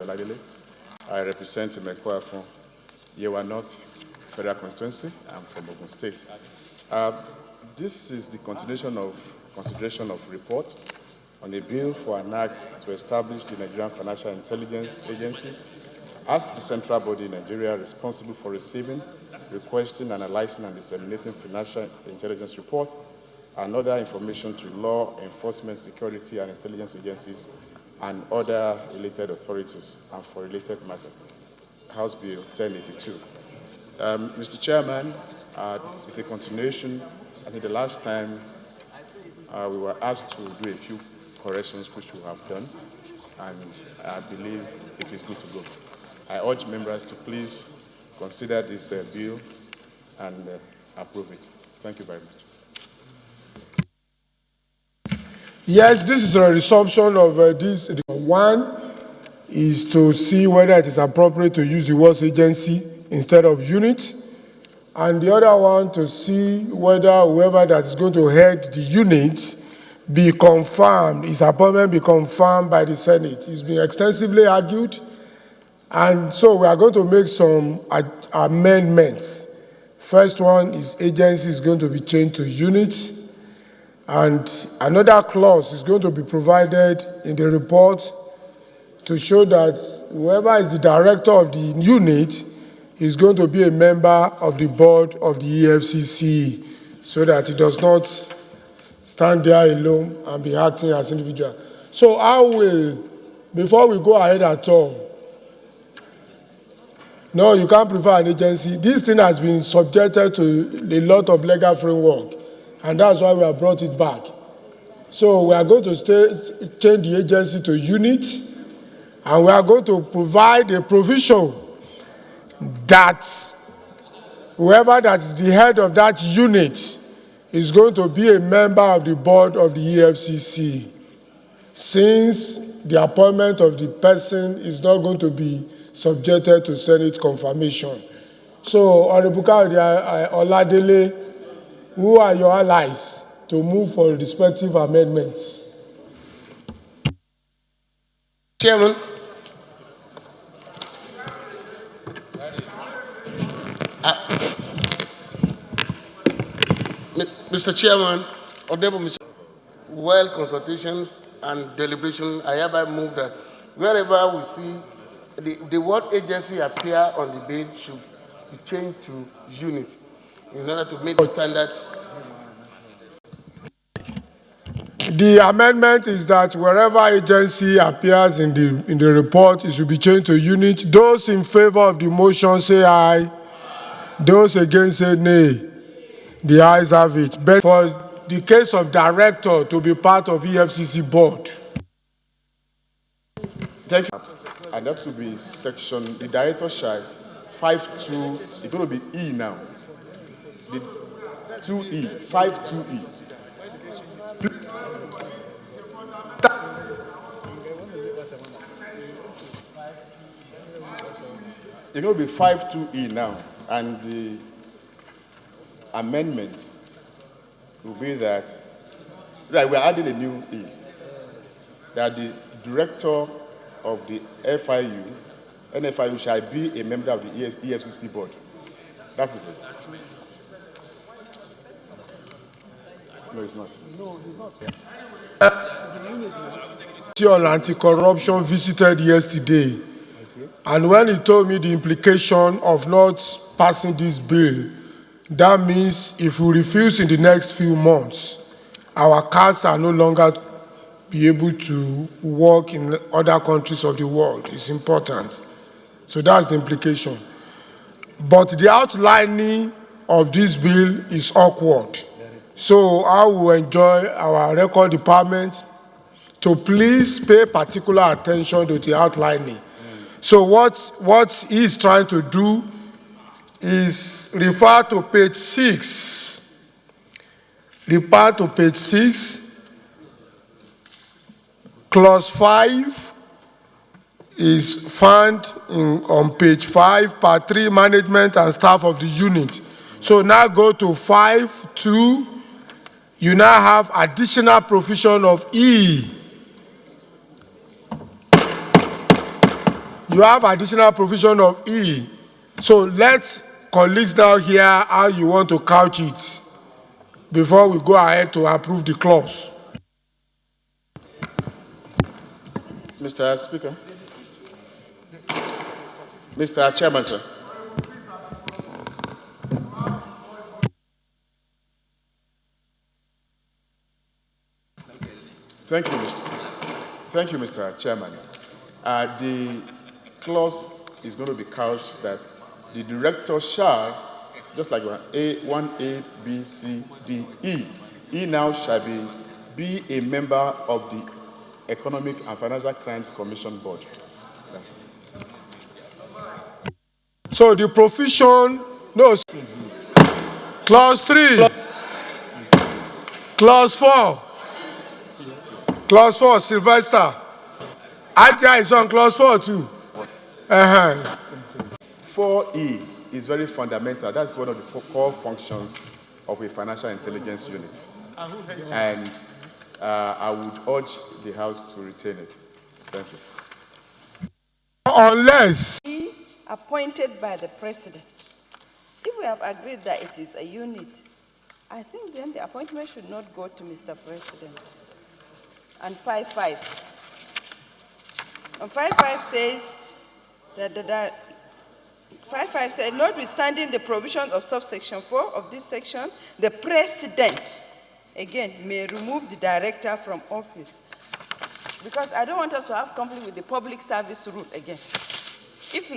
Oladele. I represent Mekwafon, Yewa North Federal Constituency. I'm from Ogun State. This is the continuation of consideration of report on a bill for an act to establish the Nigerian Financial Intelligence Agency as the central body in Nigeria responsible for receiving, requesting, analyzing, and disseminating financial intelligence report and other information to law enforcement, security, and intelligence agencies and other related authorities and for related matter. House Bill 1082. Mr. Chairman, it's a continuation. I think the last time we were asked to do a few corrections, which we have done, and I believe it is good to go. I urge members to please consider this bill and approve it. Thank you very much. Yes, this is a resumption of this. One is to see whether it is appropriate to use the word agency instead of unit, and the other one to see whether whoever that is going to head the unit be confirmed, his appointment be confirmed by the Senate. It's been extensively argued, and so we are going to make some amendments. First one is agency is going to be changed to units, and another clause is going to be provided in the report to show that whoever is the director of the unit is going to be a member of the board of the EFCC, so that he does not stand there alone and be acting as individual. So I will, before we go ahead at all, no, you can't prefer an agency. This thing has been subjected to a lot of legal framework, and that's why we have brought it back. So we are going to change the agency to unit, and we are going to provide a provision that whoever that is the head of that unit is going to be a member of the board of the EFCC, since the appointment of the person is not going to be subjected to Senate confirmation. So, Honorable Kayode Oladele, who are your allies to move for respective amendments? Chairman. Mr. Chairman, while consultations and deliberation, I hereby move that wherever we see the word agency appear on the bill should be changed to unit in order to meet the standard. The amendment is that wherever agency appears in the report, it should be changed to unit. Those in favor of the motion say aye. Those against say nay. The ayes have it. But for the case of director to be part of EFCC board. Thank you. And that to be section, the director shall 5.2, it's going to be E now. The 2E, 5.2E. It's going to be 5.2E now, and the amendment will be that, right, we're adding a new E, that the director of the NFIU shall be a member of the EFCC board. That is it. No, it's not. No, it's not. Anti-corruption visited yesterday, and when he told me the implication of not passing this bill, that means if we refuse in the next few months, our cars are no longer be able to work in other countries of the world. It's important. So that's the implication. But the outlining of this bill is awkward. So I will enjoy our record department to please pay particular attention to the outlining. So what he is trying to do is refer to page 6. Refer to page 6. Clause 5 is found on page 5, part 3, management and staff of the unit. So now go to 5.2. You now have additional provision of E. you have additional provision of E. So let colleagues now hear how you want to couch it before we go ahead to approve the clause. Mr. Speaker. Mr. Chairman, sir. Thank you, Mr. Chairman. The clause is going to be couched that the director shall, just like 1A, B, C, D, E. E now shall be a member of the Economic and Financial Crimes Commission Board. That's it. So the provision, no, clause 3, clause 4, clause 4, Sylvester. Aja is on clause 4 too. 4E is very fundamental. That's one of the core functions of a financial intelligence unit. And I would urge the House to retain it. Thank you. Unless appointed by the president. If we have agreed that it is a unit, I think then the appointment should not go to Mr. President. And 5.5. And 5.5 says that 5.5 said, notwithstanding the provisions of subsection 4 of this section, the president, again, may remove the director from office. Because I don't want us to have conflict with the public service rule again. If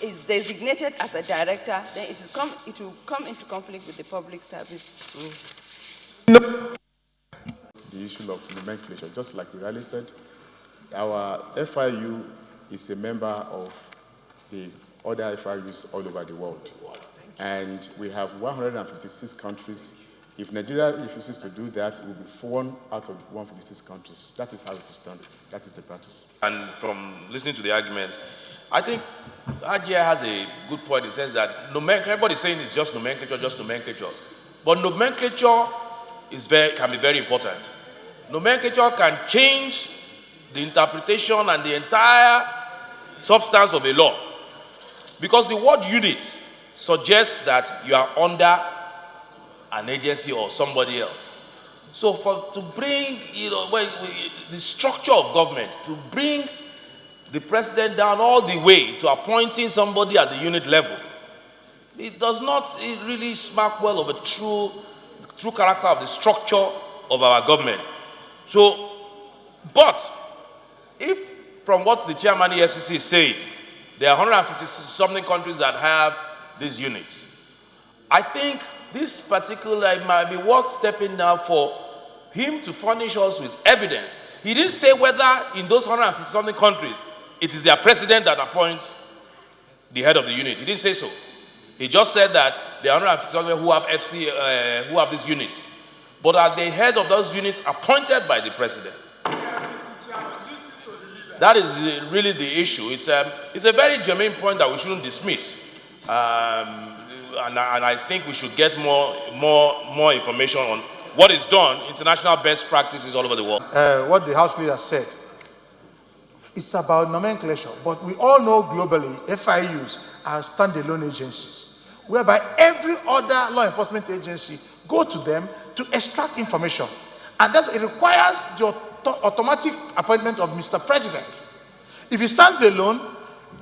is designated as a director, then it will come into conflict with the public service rule. The issue of nomenclature, just like the rally said, our FIU is a member of the other FIUs all over the world. And we have 156 countries. If Nigeria refuses to do that, it will be 1 out of 156 countries. That is how it is done. That is the practice. And from listening to the argument, I think Ajia has a good point. It says that everybody is saying it's just nomenclature. But nomenclature can be very important. Nomenclature can change the interpretation and the entire substance of a law. Because the word unit suggests that you are under an agency or somebody else. So to bring, the structure of government, to bring the president down all the way to appointing somebody at the unit level, it does not really smack well of a true character of the structure of our government. So, but if from what the chairman of the EFCC is saying, there are 150-something countries that have these units, I think this particular might be worth stepping down for him to furnish us with evidence. He didn't say whether in those 150-something countries, it is their president that appoints the head of the unit. He didn't say so. He just said that there are 150-something who have who have these units. But are the head of those units appointed by the president? That is really the issue. It's a very germane point that we shouldn't dismiss. And I think we should get more information on what is done, international best practices all over the world. What the House leader said, it's about nomenclature, but we all know globally, FIUs are standalone agencies, whereby every other law enforcement agency go to them to extract information. And that it requires the automatic appointment of Mr. President. If he stands alone,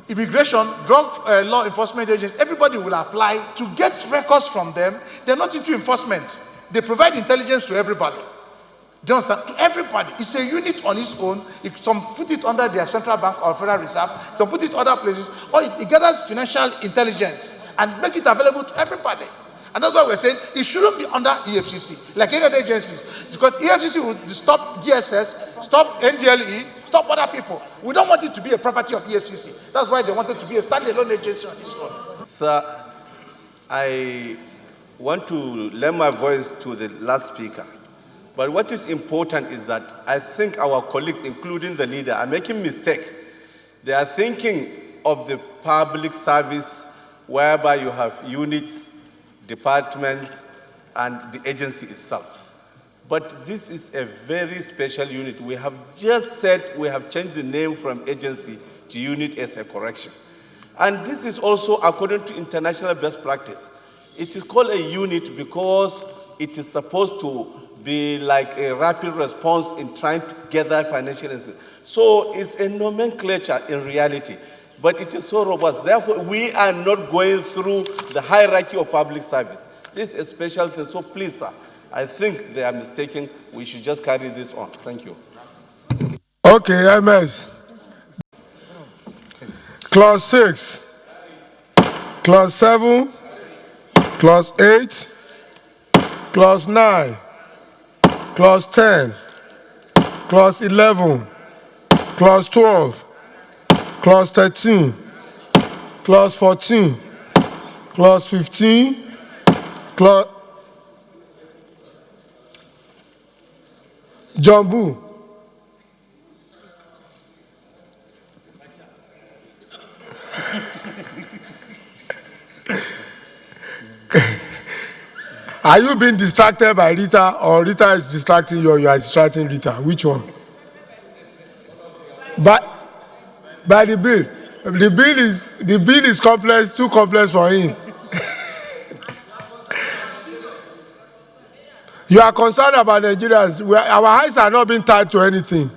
immigration, drug law enforcement agencies, everybody will apply to get records from them. They're not into enforcement. They provide intelligence to everybody. Do you understand? To everybody. It's a unit on its own. Some put it under their central bank or federal reserve. Some put it other places. Or it gathers financial intelligence and make it available to everybody. And that's why we're saying it shouldn't be under EFCC, like any other agencies. Because EFCC will stop DSS, stop NDLE, stop other people. We don't want it to be a property of EFCC. That's why they wanted to be a standalone agency on its own. Sir, I want to lend my voice to the last speaker. But what is important is that I think our colleagues, including the leader, are making a mistake. They are thinking of the public service whereby you have units, departments, and the agency itself. But this is a very special unit. We have just said we have changed the name from agency to unit as a correction. And this is also according to international best practice. It is called a unit because it is supposed to be like a rapid response in trying to gather financial institutions. So it's a nomenclature in reality, but it is so robust. Therefore, we are not going through the hierarchy of public service. This is a special thing, so please, sir, I think they are mistaken. We should just carry this on. Thank you. Okay, MS. Clause 6, Clause 7, Clause 8, Clause 9, Clause 10, Clause 11, Clause 12, Clause 13, Clause 14, Clause 15, Clause... John Boo. Are you being distracted by Rita, or Rita is distracting you, or you are distracting Rita? Which one? But by the bill. The bill is complex, too complex for him. You are concerned about Nigerians. Our eyes are not being tied to anything.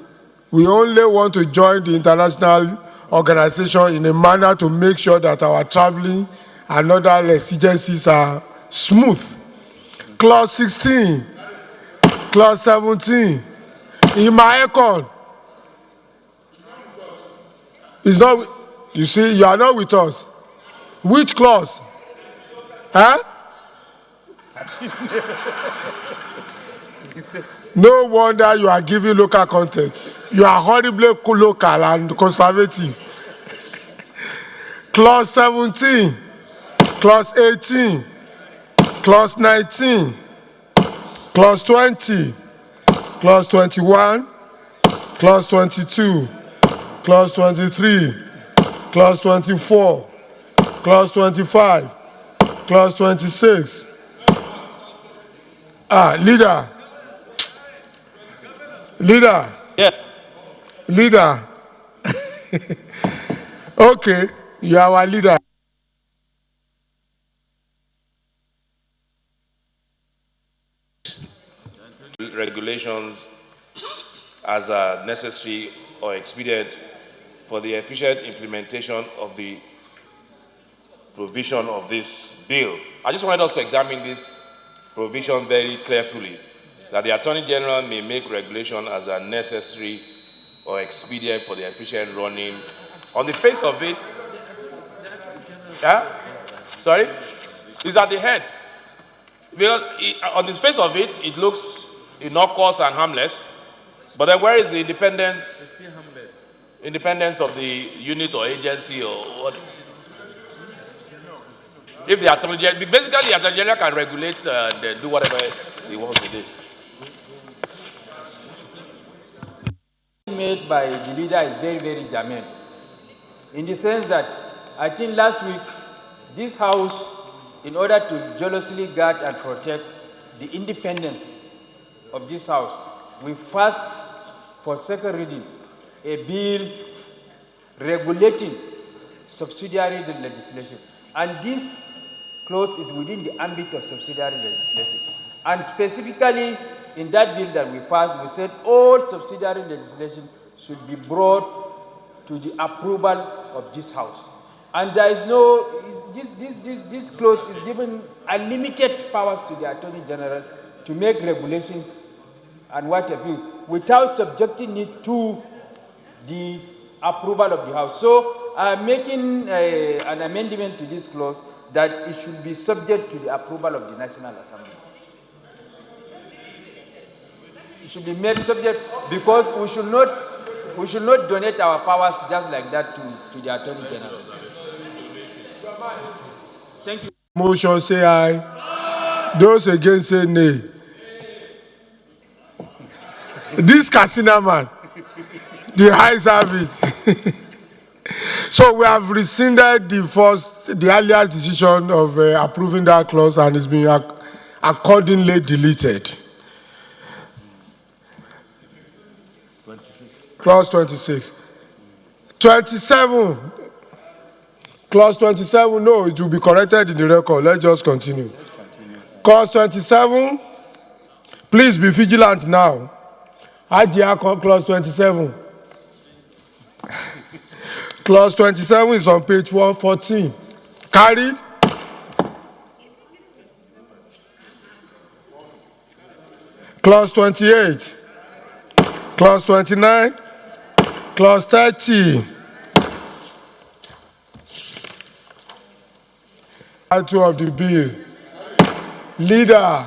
We only want to join the international organization in a manner to make sure that our traveling and other exigencies are smooth. Clause 16, Clause 17, in my econ, is not. You see, you are not with us. Which clause? Huh? No wonder you are giving local content. You are horribly local and conservative. Clause 17, Clause 18, Clause 19, Clause 20, Clause 21, Clause 22, Clause 23, Clause 24, Clause 25, Clause 26. Leader. Yeah. Leader. Okay, you are our leader. Regulations as necessary or expedient for the efficient implementation of the provision of this bill. I just wanted us to examine this provision very carefully, that the Attorney General may make regulation as a necessary or expedient for the efficient running. On the face of it, sorry, is at the head. Because on the face of it, it looks innocuous and harmless. But then where is the independence? Independence of the unit or agency or what? If the Attorney General, basically the Attorney General can regulate and do whatever he wants with it. Made by the leader is very, very germane. In the sense that I think last week, this House, in order to jealously guard and protect the independence of this House, we first, for second reading, a bill regulating subsidiary legislation. And this clause is within the ambit of subsidiary legislation. And specifically, in that bill that we passed, we said all subsidiary legislation should be brought to the approval of this House. And there is no, this clause is given unlimited powers to the Attorney General to make regulations and what have you, without subjecting it to the approval of the House. So I'm making an amendment to this clause that it should be subject to the approval of the National Assembly. It should be made subject because we should not donate our powers just like that to the Attorney General. Thank you. Motion say aye. Those against say nay. This casino man, the eyes have it. So we have rescinded the earlier decision of approving that clause, and it's been accordingly deleted. 26. Clause 26. 27. Clause 27, no, it will be corrected in the record. Let's just continue. Clause 27, please be vigilant now. Ajia, clause 27. Clause 27 is on page 114. Carried. Clause 28. Clause 29. Clause 30. Title of the bill. Leader.